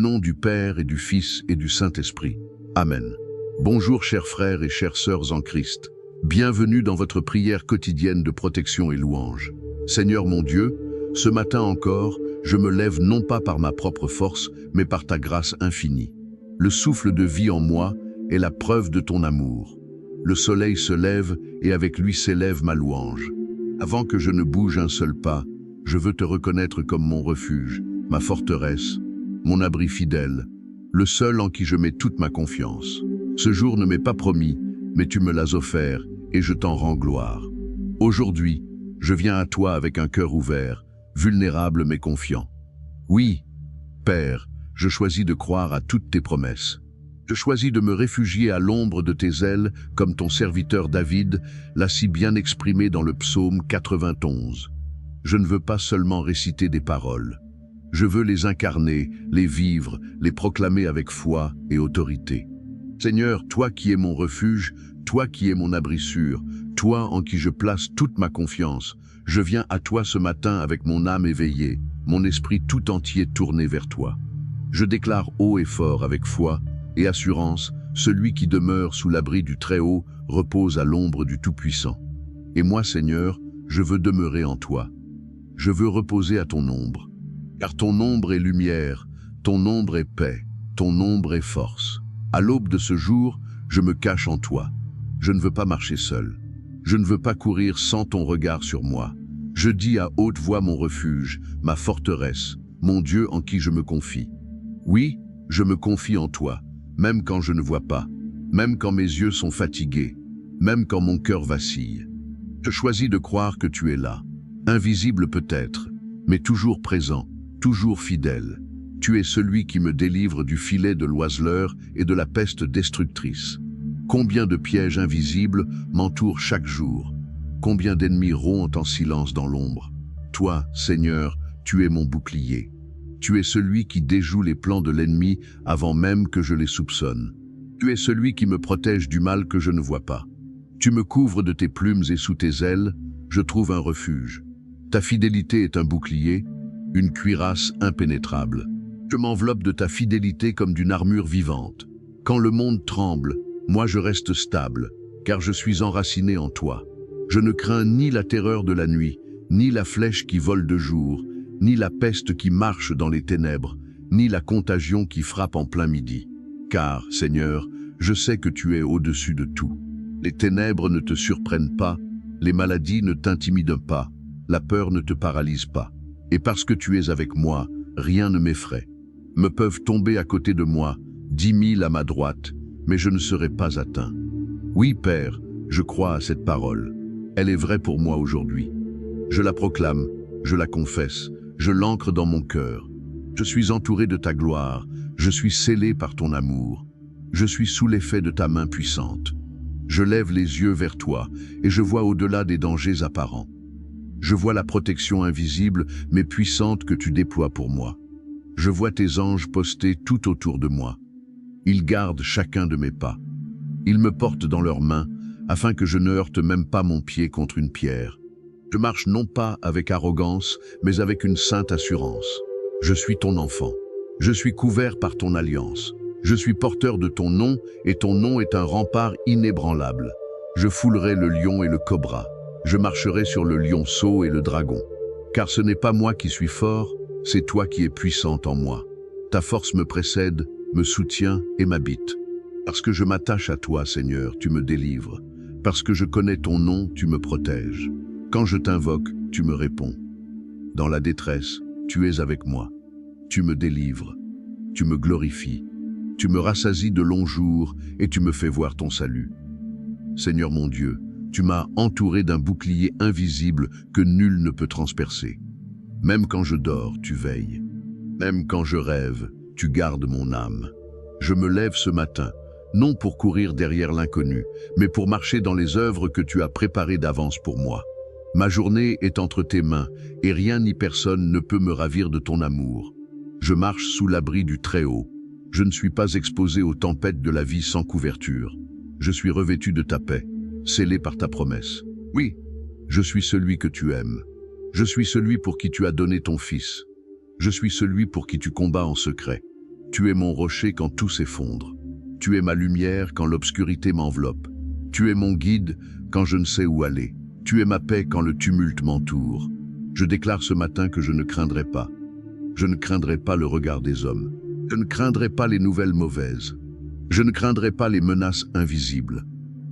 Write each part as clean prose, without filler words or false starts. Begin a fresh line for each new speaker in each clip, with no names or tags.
nom du Père et du Fils et du Saint-Esprit. Amen. Bonjour chers frères et chères sœurs en Christ. Bienvenue dans votre prière quotidienne de protection et louange. Seigneur mon Dieu, ce matin encore, je me lève non pas par ma propre force, mais par ta grâce infinie. Le souffle de vie en moi est la preuve de ton amour. Le soleil se lève et avec lui s'élève ma louange. Avant que je ne bouge un seul pas, je veux te reconnaître comme mon refuge, ma forteresse, mon abri fidèle, le seul en qui je mets toute ma confiance. Ce jour ne m'est pas promis, mais tu me l'as offert et je t'en rends gloire. Aujourd'hui, je viens à toi avec un cœur ouvert, vulnérable mais confiant. Oui, Père, je choisis de croire à toutes tes promesses. Je choisis de me réfugier à l'ombre de tes ailes, comme ton serviteur David l'a si bien exprimé dans le psaume 91. Je ne veux pas seulement réciter des paroles. Je veux les incarner, les vivre, les proclamer avec foi et autorité. Seigneur, toi qui es mon refuge, toi qui es mon abri sûr, toi en qui je place toute ma confiance, je viens à toi ce matin avec mon âme éveillée, mon esprit tout entier tourné vers toi. Je déclare haut et fort avec foi et assurance, celui qui demeure sous l'abri du Très-Haut repose à l'ombre du Tout-Puissant. Et moi, Seigneur, je veux demeurer en toi. Je veux reposer à ton ombre. Car ton ombre est lumière, ton ombre est paix, ton ombre est force. À l'aube de ce jour, je me cache en toi. Je ne veux pas marcher seul. Je ne veux pas courir sans ton regard sur moi. Je dis à haute voix mon refuge, ma forteresse, mon Dieu en qui je me confie. Oui, je me confie en toi, même quand je ne vois pas, même quand mes yeux sont fatigués, même quand mon cœur vacille. Je choisis de croire que tu es là, invisible peut-être, mais toujours présent, toujours fidèle. Tu es celui qui me délivre du filet de l'oiseleur et de la peste destructrice. Combien de pièges invisibles m'entourent chaque jour? Combien d'ennemis rôdent en silence dans l'ombre? Toi, Seigneur, tu es mon bouclier. Tu es celui qui déjoue les plans de l'ennemi avant même que je les soupçonne. Tu es celui qui me protège du mal que je ne vois pas. Tu me couvres de tes plumes et sous tes ailes, je trouve un refuge. Ta fidélité est un bouclier, une cuirasse impénétrable. Je m'enveloppe de ta fidélité comme d'une armure vivante. Quand le monde tremble, moi je reste stable, car je suis enraciné en toi. Je ne crains ni la terreur de la nuit, ni la flèche qui vole de jour, ni la peste qui marche dans les ténèbres, ni la contagion qui frappe en plein midi. Car, Seigneur, je sais que tu es au-dessus de tout. Les ténèbres ne te surprennent pas, les maladies ne t'intimident pas, la peur ne te paralyse pas. Et parce que tu es avec moi, rien ne m'effraie. Me peuvent tomber à côté de moi, 10 000 à ma droite, mais je ne serai pas atteint. Oui, Père, je crois à cette parole. Elle est vraie pour moi aujourd'hui. Je la proclame, je la confesse, je l'ancre dans mon cœur. Je suis entouré de ta gloire, je suis scellé par ton amour. Je suis sous l'effet de ta main puissante. Je lève les yeux vers toi et je vois au-delà des dangers apparents. Je vois la protection invisible mais puissante que tu déploies pour moi. Je vois tes anges postés tout autour de moi. Ils gardent chacun de mes pas. Ils me portent dans leurs mains afin que je ne heurte même pas mon pied contre une pierre. Je marche non pas avec arrogance, mais avec une sainte assurance. Je suis ton enfant. Je suis couvert par ton alliance. Je suis porteur de ton nom, et ton nom est un rempart inébranlable. Je foulerai le lion et le cobra. Je marcherai sur le lionceau et le dragon. Car ce n'est pas moi qui suis fort, c'est toi qui es puissante en moi. Ta force me précède, me soutient et m'habite. Parce que je m'attache à toi, Seigneur, tu me délivres. Parce que je connais ton nom, tu me protèges. Quand je t'invoque, tu me réponds. Dans la détresse, tu es avec moi. Tu me délivres. Tu me glorifies. Tu me rassasies de longs jours et tu me fais voir ton salut. Seigneur mon Dieu, tu m'as entouré d'un bouclier invisible que nul ne peut transpercer. Même quand je dors, tu veilles. Même quand je rêve, tu gardes mon âme. Je me lève ce matin, non pour courir derrière l'inconnu, mais pour marcher dans les œuvres que tu as préparées d'avance pour moi. Ma journée est entre tes mains, et rien ni personne ne peut me ravir de ton amour. Je marche sous l'abri du Très-Haut. Je ne suis pas exposé aux tempêtes de la vie sans couverture. Je suis revêtu de ta paix, scellé par ta promesse. Oui, je suis celui que tu aimes. Je suis celui pour qui tu as donné ton Fils. Je suis celui pour qui tu combats en secret. Tu es mon rocher quand tout s'effondre. Tu es ma lumière quand l'obscurité m'enveloppe. Tu es mon guide quand je ne sais où aller. Tu es ma paix quand le tumulte m'entoure. Je déclare ce matin que je ne craindrai pas. Je ne craindrai pas le regard des hommes. Je ne craindrai pas les nouvelles mauvaises. Je ne craindrai pas les menaces invisibles.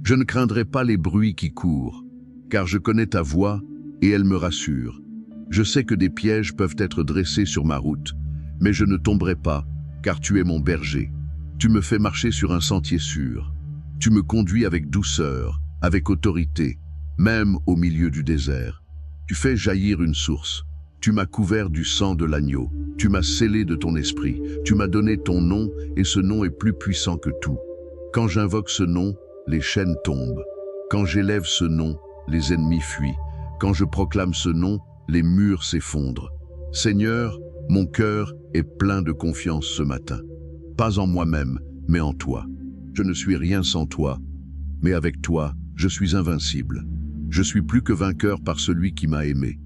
Je ne craindrai pas les bruits qui courent, car je connais ta voix et elle me rassure. Je sais que des pièges peuvent être dressés sur ma route, mais je ne tomberai pas, car tu es mon berger. Tu me fais marcher sur un sentier sûr. Tu me conduis avec douceur, avec autorité, même au milieu du désert. Tu fais jaillir une source. Tu m'as couvert du sang de l'agneau. Tu m'as scellé de ton esprit. Tu m'as donné ton nom, et ce nom est plus puissant que tout. Quand j'invoque ce nom, les chaînes tombent. Quand j'élève ce nom, les ennemis fuient. Quand je proclame ce nom, les murs s'effondrent. Seigneur, mon cœur est plein de confiance ce matin. Pas en moi-même, mais en toi. Je ne suis rien sans toi, mais avec toi, je suis invincible. Je suis plus que vainqueur par celui qui m'a aimé.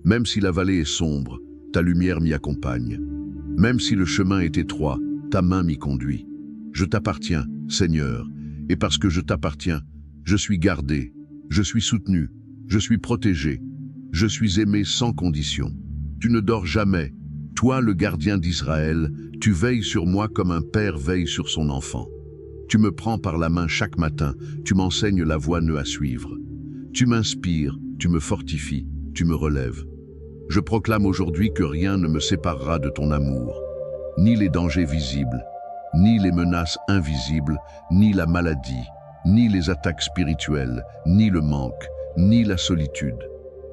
Même si la vallée est sombre, ta lumière m'y accompagne. Même si le chemin est étroit, ta main m'y conduit. Je t'appartiens, Seigneur, et parce que je t'appartiens, je suis gardé, je suis soutenu, je suis protégé, je suis aimé sans condition. Tu ne dors jamais. Toi, le gardien d'Israël, tu veilles sur moi comme un père veille sur son enfant. Tu me prends par la main chaque matin, tu m'enseignes la voie à suivre. Tu m'inspires, tu me fortifies, tu me relèves. Je proclame aujourd'hui que rien ne me séparera de ton amour, ni les dangers visibles, ni les menaces invisibles, ni la maladie, ni les attaques spirituelles, ni le manque, ni la solitude.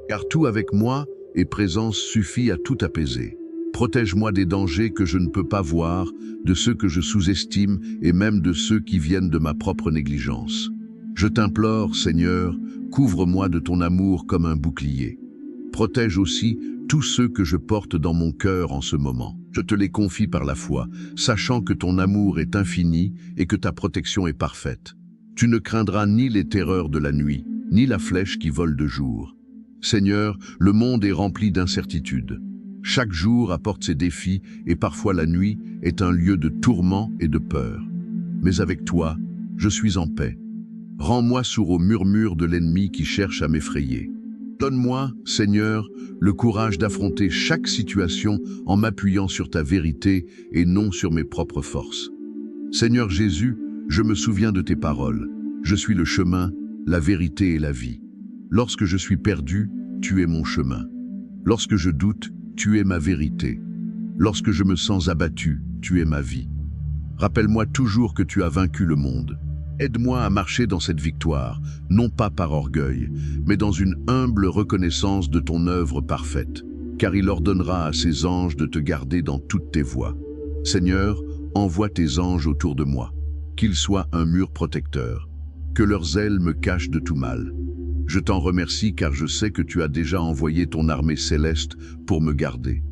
Car tout avec moi et présence suffit à tout apaiser. Protège-moi des dangers que je ne peux pas voir, de ceux que je sous-estime et même de ceux qui viennent de ma propre négligence. Je t'implore, Seigneur, couvre-moi de ton amour comme un bouclier. Protège aussi tous ceux que je porte dans mon cœur en ce moment. Je te les confie par la foi, sachant que ton amour est infini et que ta protection est parfaite. Tu ne craindras ni les terreurs de la nuit, ni la flèche qui vole de jour. Seigneur, le monde est rempli d'incertitudes. Chaque jour apporte ses défis et parfois la nuit est un lieu de tourment et de peur. Mais avec toi, je suis en paix. Rends-moi sourd aux murmures de l'ennemi qui cherche à m'effrayer. Donne-moi, Seigneur, le courage d'affronter chaque situation en m'appuyant sur ta vérité et non sur mes propres forces. Seigneur Jésus, je me souviens de tes paroles. Je suis le chemin, la vérité et la vie. Lorsque je suis perdu, tu es mon chemin. Lorsque je doute, tu es ma vérité. Lorsque je me sens abattu, tu es ma vie. Rappelle-moi toujours que tu as vaincu le monde. Aide-moi à marcher dans cette victoire, non pas par orgueil, mais dans une humble reconnaissance de ton œuvre parfaite, car il ordonnera à ses anges de te garder dans toutes tes voies. Seigneur, envoie tes anges autour de moi, qu'ils soient un mur protecteur, que leurs ailes me cachent de tout mal. Je t'en remercie car je sais que tu as déjà envoyé ton armée céleste pour me garder.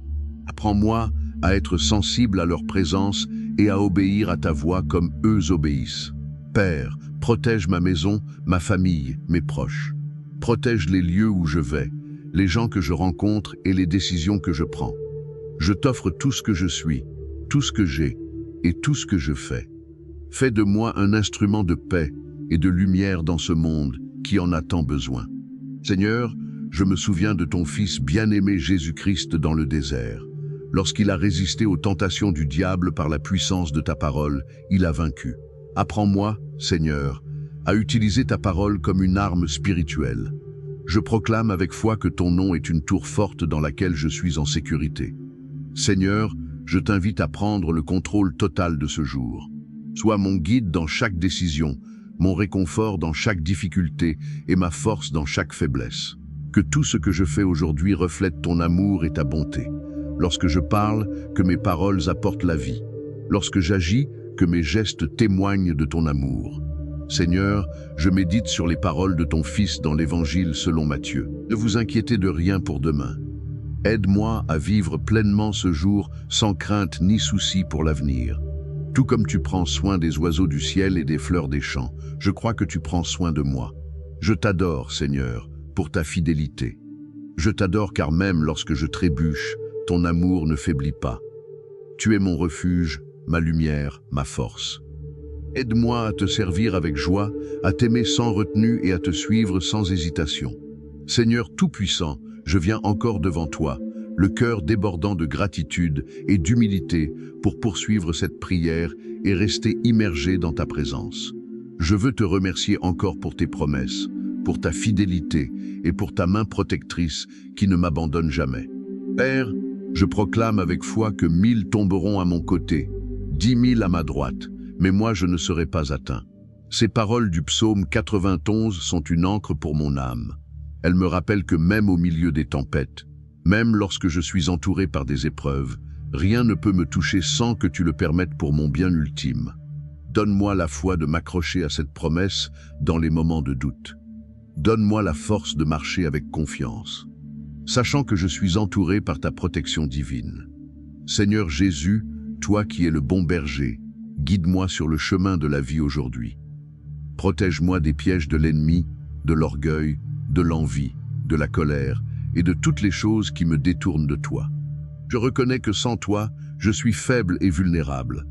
Apprends-moi à être sensible à leur présence et à obéir à ta voix comme eux obéissent. Père, protège ma maison, ma famille, mes proches. Protège les lieux où je vais, les gens que je rencontre et les décisions que je prends. Je t'offre tout ce que je suis, tout ce que j'ai et tout ce que je fais. Fais de moi un instrument de paix et de lumière dans ce monde qui en a tant besoin. Seigneur, je me souviens de ton Fils bien-aimé Jésus-Christ dans le désert. Lorsqu'il a résisté aux tentations du diable par la puissance de ta parole, il a vaincu. Apprends-moi, Seigneur, à utiliser ta parole comme une arme spirituelle. Je proclame avec foi que ton nom est une tour forte dans laquelle je suis en sécurité. Seigneur, je t'invite à prendre le contrôle total de ce jour. Sois mon guide dans chaque décision, mon réconfort dans chaque difficulté et ma force dans chaque faiblesse. Que tout ce que je fais aujourd'hui reflète ton amour et ta bonté. Lorsque je parle, que mes paroles apportent la vie. Lorsque j'agis, que mes gestes témoignent de ton amour. Seigneur, je médite sur les paroles de ton Fils dans l'Évangile selon Matthieu. Ne vous inquiétez de rien pour demain. Aide-moi à vivre pleinement ce jour sans crainte ni souci pour l'avenir. Tout comme tu prends soin des oiseaux du ciel et des fleurs des champs, je crois que tu prends soin de moi. Je t'adore, Seigneur, pour ta fidélité. Je t'adore car même lorsque je trébuche, ton amour ne faiblit pas. Tu es mon refuge, ma lumière, ma force. Aide-moi à te servir avec joie, à t'aimer sans retenue et à te suivre sans hésitation. Seigneur Tout-Puissant, je viens encore devant toi, le cœur débordant de gratitude et d'humilité pour poursuivre cette prière et rester immergé dans ta présence. Je veux te remercier encore pour tes promesses, pour ta fidélité et pour ta main protectrice qui ne m'abandonne jamais. Père, je proclame avec foi que 1000 tomberont à mon côté, 10 000 à ma droite, mais moi je ne serai pas atteint. Ces paroles du psaume 91 sont une encre pour mon âme. Elles me rappellent que même au milieu des tempêtes, même lorsque je suis entouré par des épreuves, rien ne peut me toucher sans que tu le permettes pour mon bien ultime. Donne-moi la foi de m'accrocher à cette promesse dans les moments de doute. Donne-moi la force de marcher avec confiance, sachant que je suis entouré par ta protection divine. Seigneur Jésus, toi qui es le bon berger, guide-moi sur le chemin de la vie aujourd'hui. Protège-moi des pièges de l'ennemi, de l'orgueil, de l'envie, de la colère et de toutes les choses qui me détournent de toi. Je reconnais que sans toi, je suis faible et vulnérable.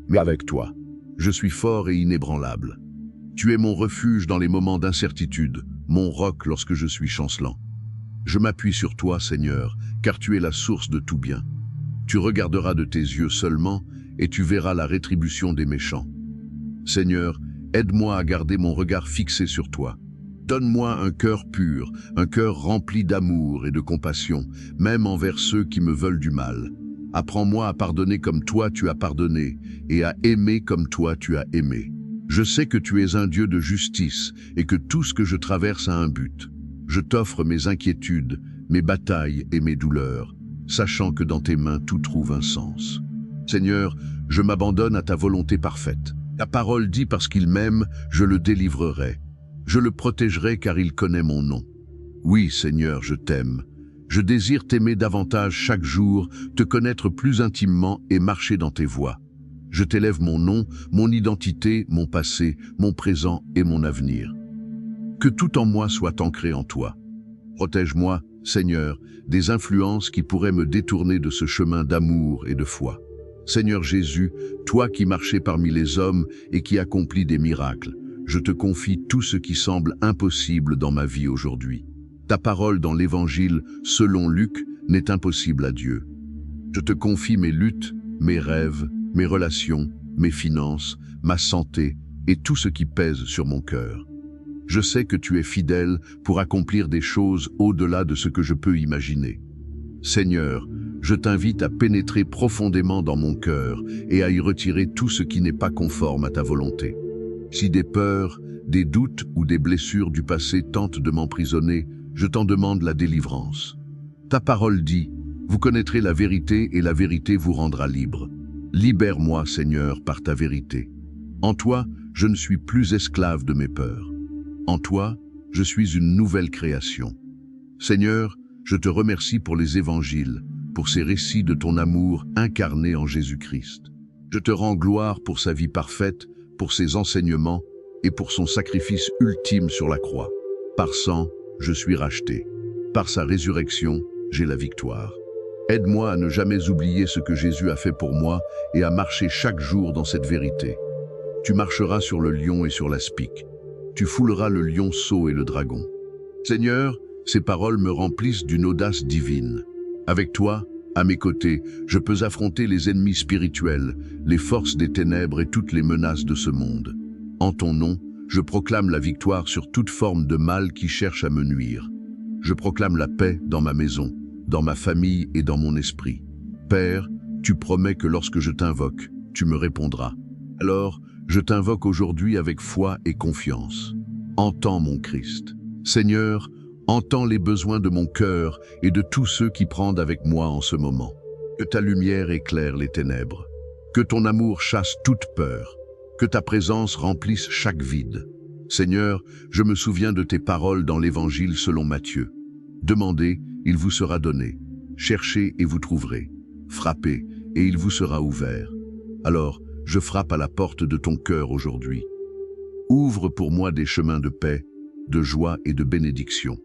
Mais avec toi, je suis fort et inébranlable. Tu es mon refuge dans les moments d'incertitude, mon roc lorsque je suis chancelant. Je m'appuie sur toi, Seigneur, car tu es la source de tout bien. Tu regarderas de tes yeux seulement et tu verras la rétribution des méchants. Seigneur, aide-moi à garder mon regard fixé sur toi. Donne-moi un cœur pur, un cœur rempli d'amour et de compassion, même envers ceux qui me veulent du mal. Apprends-moi à pardonner comme toi tu as pardonné, et à aimer comme toi tu as aimé. Je sais que tu es un Dieu de justice, et que tout ce que je traverse a un but. Je t'offre mes inquiétudes, mes batailles et mes douleurs, sachant que dans tes mains tout trouve un sens. Seigneur, je m'abandonne à ta volonté parfaite. Ta parole dit parce qu'il m'aime, je le délivrerai. Je le protégerai car il connaît mon nom. Oui, Seigneur, je t'aime. Je désire t'aimer davantage chaque jour, te connaître plus intimement et marcher dans tes voies. Je t'élève mon nom, mon identité, mon passé, mon présent et mon avenir. Que tout en moi soit ancré en toi. Protège-moi, Seigneur, des influences qui pourraient me détourner de ce chemin d'amour et de foi. Seigneur Jésus, toi qui marchais parmi les hommes et qui accomplis des miracles, je te confie tout ce qui semble impossible dans ma vie aujourd'hui. Ta parole dans l'Évangile, selon Luc, n'est impossible à Dieu. Je te confie mes luttes, mes rêves, mes relations, mes finances, ma santé et tout ce qui pèse sur mon cœur. Je sais que tu es fidèle pour accomplir des choses au-delà de ce que je peux imaginer. Seigneur, je t'invite à pénétrer profondément dans mon cœur et à y retirer tout ce qui n'est pas conforme à ta volonté. Si des peurs, des doutes ou des blessures du passé tentent de m'emprisonner, je t'en demande la délivrance. Ta parole dit, vous connaîtrez la vérité et la vérité vous rendra libre. Libère-moi, Seigneur, par ta vérité. En toi, je ne suis plus esclave de mes peurs. En toi, je suis une nouvelle création. Seigneur, je te remercie pour les évangiles, pour ces récits de ton amour incarné en Jésus-Christ. Je te rends gloire pour sa vie parfaite, pour ses enseignements et pour son sacrifice ultime sur la croix. Par sang, je suis racheté. Par sa résurrection, j'ai la victoire. Aide-moi à ne jamais oublier ce que Jésus a fait pour moi et à marcher chaque jour dans cette vérité. Tu marcheras sur le lion et sur l'aspic. Tu fouleras le lionceau et le dragon. Seigneur, ces paroles me remplissent d'une audace divine. Avec toi, à mes côtés, je peux affronter les ennemis spirituels, les forces des ténèbres et toutes les menaces de ce monde. En ton nom, je proclame la victoire sur toute forme de mal qui cherche à me nuire. Je proclame la paix dans ma maison, dans ma famille et dans mon esprit. Père, tu promets que lorsque je t'invoque, tu me répondras. Alors, je t'invoque aujourd'hui avec foi et confiance. Entends mon Christ. Seigneur, entends les besoins de mon cœur et de tous ceux qui prennent avec moi en ce moment. Que ta lumière éclaire les ténèbres. Que ton amour chasse toute peur. Que ta présence remplisse chaque vide. Seigneur, je me souviens de tes paroles dans l'Évangile selon Matthieu. Demandez, il vous sera donné. Cherchez et vous trouverez. Frappez et il vous sera ouvert. Alors, je frappe à la porte de ton cœur aujourd'hui. Ouvre pour moi des chemins de paix, de joie et de bénédiction.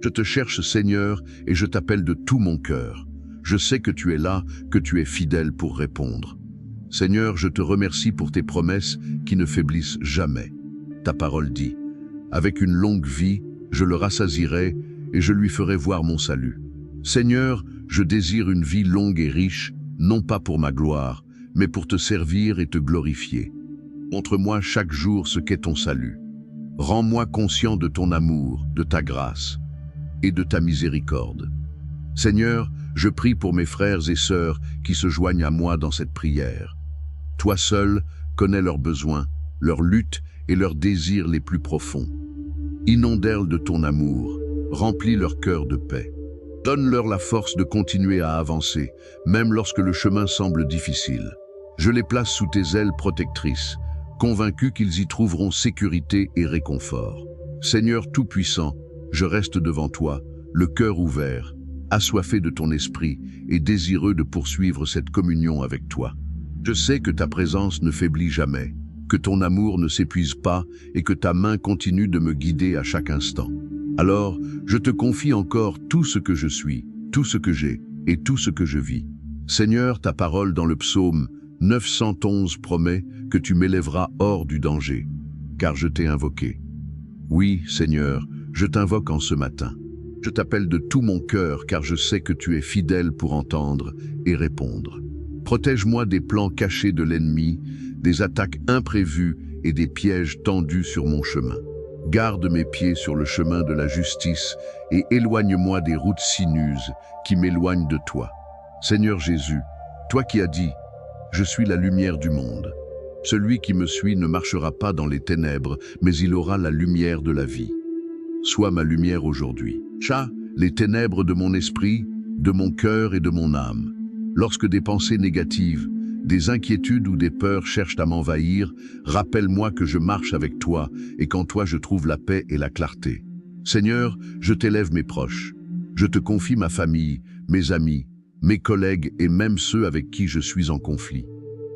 Je te cherche, Seigneur, et je t'appelle de tout mon cœur. Je sais que tu es là, que tu es fidèle pour répondre. Seigneur, je te remercie pour tes promesses qui ne faiblissent jamais. Ta parole dit, « Avec une longue vie, je le rassasierai et je lui ferai voir mon salut. » Seigneur, je désire une vie longue et riche, non pas pour ma gloire, mais pour te servir et te glorifier. Montre-moi chaque jour ce qu'est ton salut. Rends-moi conscient de ton amour, de ta grâce et de ta miséricorde. Seigneur, je prie pour mes frères et sœurs qui se joignent à moi dans cette prière. Toi seul connais leurs besoins, leurs luttes et leurs désirs les plus profonds. Inonde-les de ton amour, remplis leur cœur de paix. Donne-leur la force de continuer à avancer, même lorsque le chemin semble difficile. Je les place sous tes ailes protectrices, convaincu qu'ils y trouveront sécurité et réconfort. Seigneur Tout-Puissant, je reste devant toi, le cœur ouvert, assoiffé de ton esprit et désireux de poursuivre cette communion avec toi. Je sais que ta présence ne faiblit jamais, que ton amour ne s'épuise pas et que ta main continue de me guider à chaque instant. Alors, je te confie encore tout ce que je suis, tout ce que j'ai et tout ce que je vis. Seigneur, ta parole dans le psaume 911 promet que tu m'élèveras hors du danger, car je t'ai invoqué. Oui, Seigneur, je t'invoque en ce matin. Je t'appelle de tout mon cœur, car je sais que tu es fidèle pour entendre et répondre. Protège-moi des plans cachés de l'ennemi, des attaques imprévues et des pièges tendus sur mon chemin. Garde mes pieds sur le chemin de la justice et éloigne-moi des routes sinueuses qui m'éloignent de toi. Seigneur Jésus, toi qui as dit « Je suis la lumière du monde ». Celui qui me suit ne marchera pas dans les ténèbres, mais il aura la lumière de la vie. Sois ma lumière aujourd'hui. Chasse les ténèbres de mon esprit, de mon cœur et de mon âme. Lorsque des pensées négatives, des inquiétudes ou des peurs cherchent à m'envahir, rappelle-moi que je marche avec toi et qu'en toi je trouve la paix et la clarté. Seigneur, je t'élève mes proches. Je te confie ma famille, mes amis, mes collègues et même ceux avec qui je suis en conflit.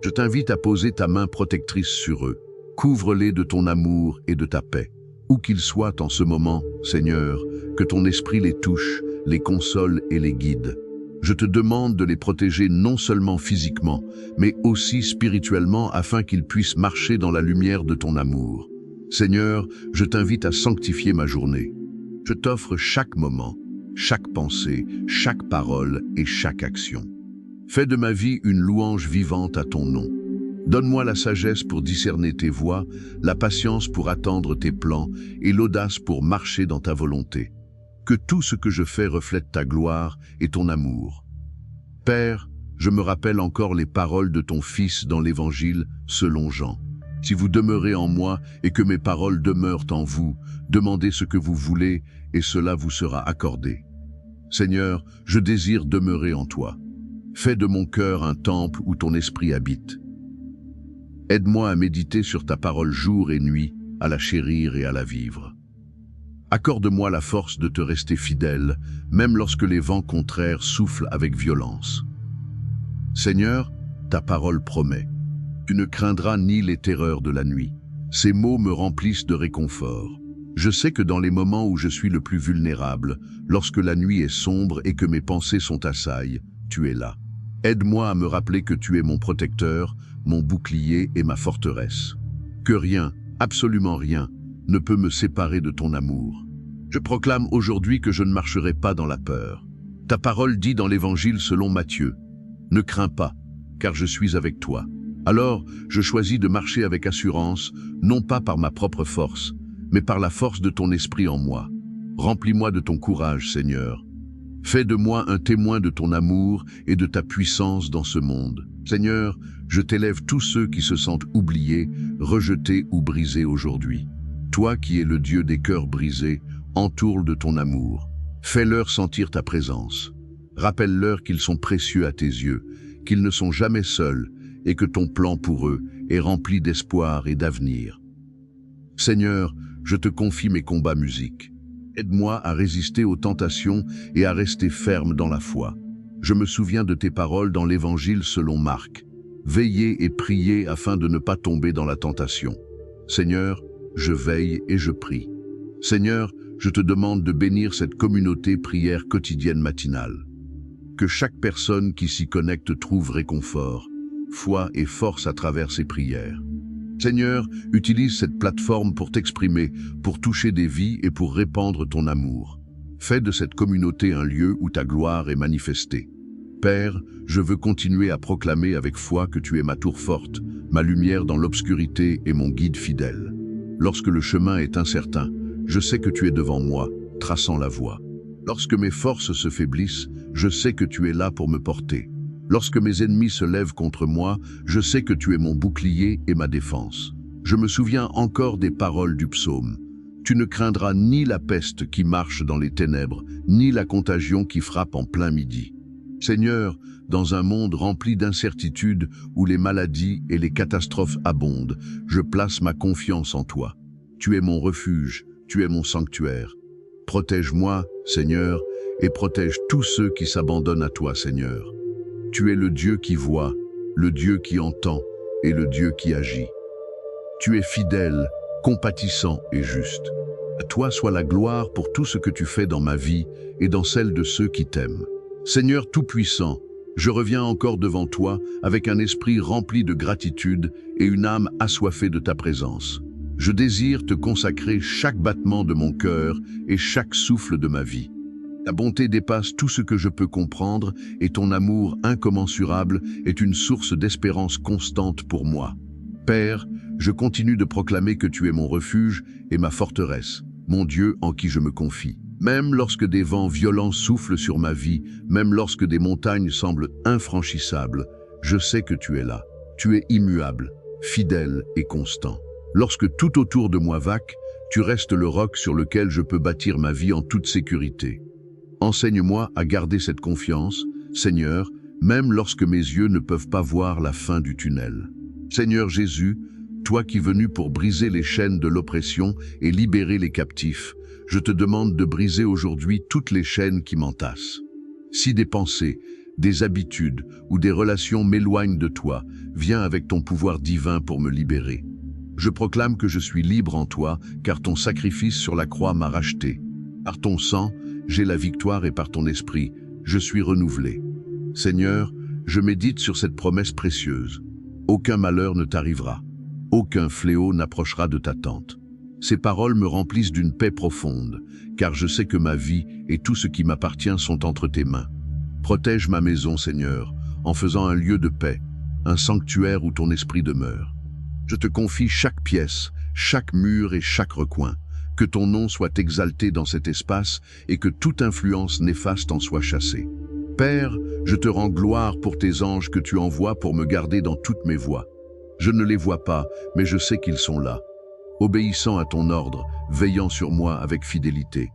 Je t'invite à poser ta main protectrice sur eux. Couvre-les de ton amour et de ta paix. Où qu'ils soient en ce moment, Seigneur, que ton esprit les touche, les console et les guide. Je te demande de les protéger non seulement physiquement, mais aussi spirituellement afin qu'ils puissent marcher dans la lumière de ton amour. Seigneur, je t'invite à sanctifier ma journée. Je t'offre chaque moment, chaque pensée, chaque parole et chaque action. Fais de ma vie une louange vivante à ton nom. Donne-moi la sagesse pour discerner tes voies, la patience pour attendre tes plans et l'audace pour marcher dans ta volonté. Que tout ce que je fais reflète ta gloire et ton amour. Père, je me rappelle encore les paroles de ton Fils dans l'Évangile selon Jean. Si vous demeurez en moi et que mes paroles demeurent en vous, demandez ce que vous voulez et cela vous sera accordé. Seigneur, je désire demeurer en toi. Fais de mon cœur un temple où ton esprit habite. Aide-moi à méditer sur ta parole jour et nuit, à la chérir et à la vivre. Accorde-moi la force de te rester fidèle, même lorsque les vents contraires soufflent avec violence. Seigneur, ta parole promet. Tu ne craindras ni les terreurs de la nuit. Ces mots me remplissent de réconfort. Je sais que dans les moments où je suis le plus vulnérable, lorsque la nuit est sombre et que mes pensées sont assailles, tu es là. Aide-moi à me rappeler que tu es mon protecteur, mon bouclier et ma forteresse. Que rien, absolument rien, ne peut me séparer de ton amour. Je proclame aujourd'hui que je ne marcherai pas dans la peur. Ta parole dit dans l'Évangile selon Matthieu, « Ne crains pas, car je suis avec toi. » Alors, je choisis de marcher avec assurance, non pas par ma propre force, mais par la force de ton esprit en moi. Remplis-moi de ton courage, Seigneur. Fais de moi un témoin de ton amour et de ta puissance dans ce monde. Seigneur, je t'élève tous ceux qui se sentent oubliés, rejetés ou brisés aujourd'hui. Toi qui es le Dieu des cœurs brisés, entoure de ton amour. Fais-leur sentir ta présence. Rappelle-leur qu'ils sont précieux à tes yeux, qu'ils ne sont jamais seuls et que ton plan pour eux est rempli d'espoir et d'avenir. Seigneur, je te confie mes combats musiques. Aide-moi à résister aux tentations et à rester ferme dans la foi. Je me souviens de tes paroles dans l'Évangile selon Marc. Veillez et priez afin de ne pas tomber dans la tentation. Seigneur, je veille et je prie. Seigneur, je te demande de bénir cette communauté prière quotidienne matinale. Que chaque personne qui s'y connecte trouve réconfort, foi et force à travers ces prières. Seigneur, utilise cette plateforme pour t'exprimer, pour toucher des vies et pour répandre ton amour. Fais de cette communauté un lieu où ta gloire est manifestée. Père, je veux continuer à proclamer avec foi que tu es ma tour forte, ma lumière dans l'obscurité et mon guide fidèle. Lorsque le chemin est incertain, je sais que tu es devant moi, traçant la voie. Lorsque mes forces se faiblissent, je sais que tu es là pour me porter. Lorsque mes ennemis se lèvent contre moi, je sais que tu es mon bouclier et ma défense. Je me souviens encore des paroles du psaume. Tu ne craindras ni la peste qui marche dans les ténèbres, ni la contagion qui frappe en plein midi. Seigneur, dans un monde rempli d'incertitudes où les maladies et les catastrophes abondent, je place ma confiance en toi. Tu es mon refuge, tu es mon sanctuaire. Protège-moi, Seigneur, et protège tous ceux qui s'abandonnent à toi, Seigneur. Tu es le Dieu qui voit, le Dieu qui entend et le Dieu qui agit. Tu es fidèle, compatissant et juste. À toi soit la gloire pour tout ce que tu fais dans ma vie et dans celle de ceux qui t'aiment. Seigneur Tout-Puissant, je reviens encore devant toi avec un esprit rempli de gratitude et une âme assoiffée de ta présence. Je désire te consacrer chaque battement de mon cœur et chaque souffle de ma vie. Ta bonté dépasse tout ce que je peux comprendre et ton amour incommensurable est une source d'espérance constante pour moi. Père, je continue de proclamer que tu es mon refuge et ma forteresse, mon Dieu en qui je me confie. Même lorsque des vents violents soufflent sur ma vie, même lorsque des montagnes semblent infranchissables, je sais que tu es là. Tu es immuable, fidèle et constant. Lorsque tout autour de moi vaque, tu restes le roc sur lequel je peux bâtir ma vie en toute sécurité. Enseigne-moi à garder cette confiance, Seigneur, même lorsque mes yeux ne peuvent pas voir la fin du tunnel. Seigneur Jésus, toi qui es venu pour briser les chaînes de l'oppression et libérer les captifs, je te demande de briser aujourd'hui toutes les chaînes qui m'entassent. Si des pensées, des habitudes ou des relations m'éloignent de toi, viens avec ton pouvoir divin pour me libérer. Je proclame que je suis libre en toi, car ton sacrifice sur la croix m'a racheté. Par ton sang, j'ai la victoire et par ton esprit, je suis renouvelé. Seigneur, je médite sur cette promesse précieuse. Aucun malheur ne t'arrivera. Aucun fléau n'approchera de ta tente. Ces paroles me remplissent d'une paix profonde, car je sais que ma vie et tout ce qui m'appartient sont entre tes mains. Protège ma maison, Seigneur, en faisant un lieu de paix, un sanctuaire où ton esprit demeure. Je te confie chaque pièce, chaque mur et chaque recoin. Que ton nom soit exalté dans cet espace et que toute influence néfaste en soit chassée. Père, je te rends gloire pour tes anges que tu envoies pour me garder dans toutes mes voies. Je ne les vois pas, mais je sais qu'ils sont là, obéissant à ton ordre, veillant sur moi avec fidélité.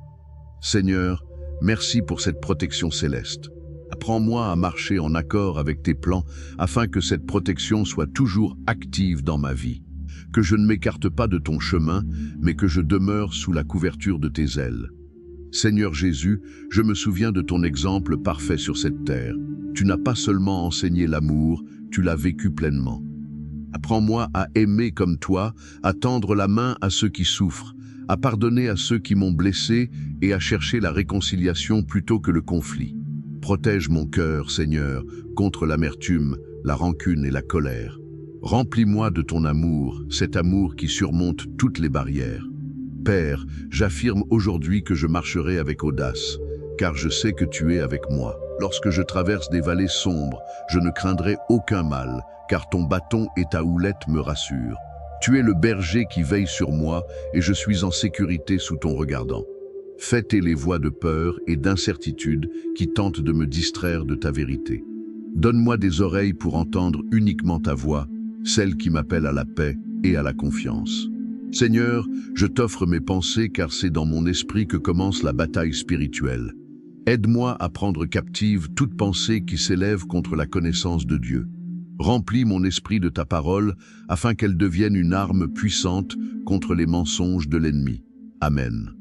Seigneur, merci pour cette protection céleste. Apprends-moi à marcher en accord avec tes plans afin que cette protection soit toujours active dans ma vie. Que je ne m'écarte pas de ton chemin, mais que je demeure sous la couverture de tes ailes. Seigneur Jésus, je me souviens de ton exemple parfait sur cette terre. Tu n'as pas seulement enseigné l'amour, tu l'as vécu pleinement. Apprends-moi à aimer comme toi, à tendre la main à ceux qui souffrent, à pardonner à ceux qui m'ont blessé et à chercher la réconciliation plutôt que le conflit. Protège mon cœur, Seigneur, contre l'amertume, la rancune et la colère. Remplis-moi de ton amour, cet amour qui surmonte toutes les barrières. Père, j'affirme aujourd'hui que je marcherai avec audace, car je sais que tu es avec moi. Lorsque je traverse des vallées sombres, je ne craindrai aucun mal, car ton bâton et ta houlette me rassurent. Tu es le berger qui veille sur moi et je suis en sécurité sous ton regardant. Fais taire les voix de peur et d'incertitude qui tentent de me distraire de ta vérité. Donne-moi des oreilles pour entendre uniquement ta voix, celle qui m'appelle à la paix et à la confiance. Seigneur, je t'offre mes pensées car c'est dans mon esprit que commence la bataille spirituelle. Aide-moi à prendre captive toute pensée qui s'élève contre la connaissance de Dieu. Remplis mon esprit de ta parole afin qu'elle devienne une arme puissante contre les mensonges de l'ennemi. Amen.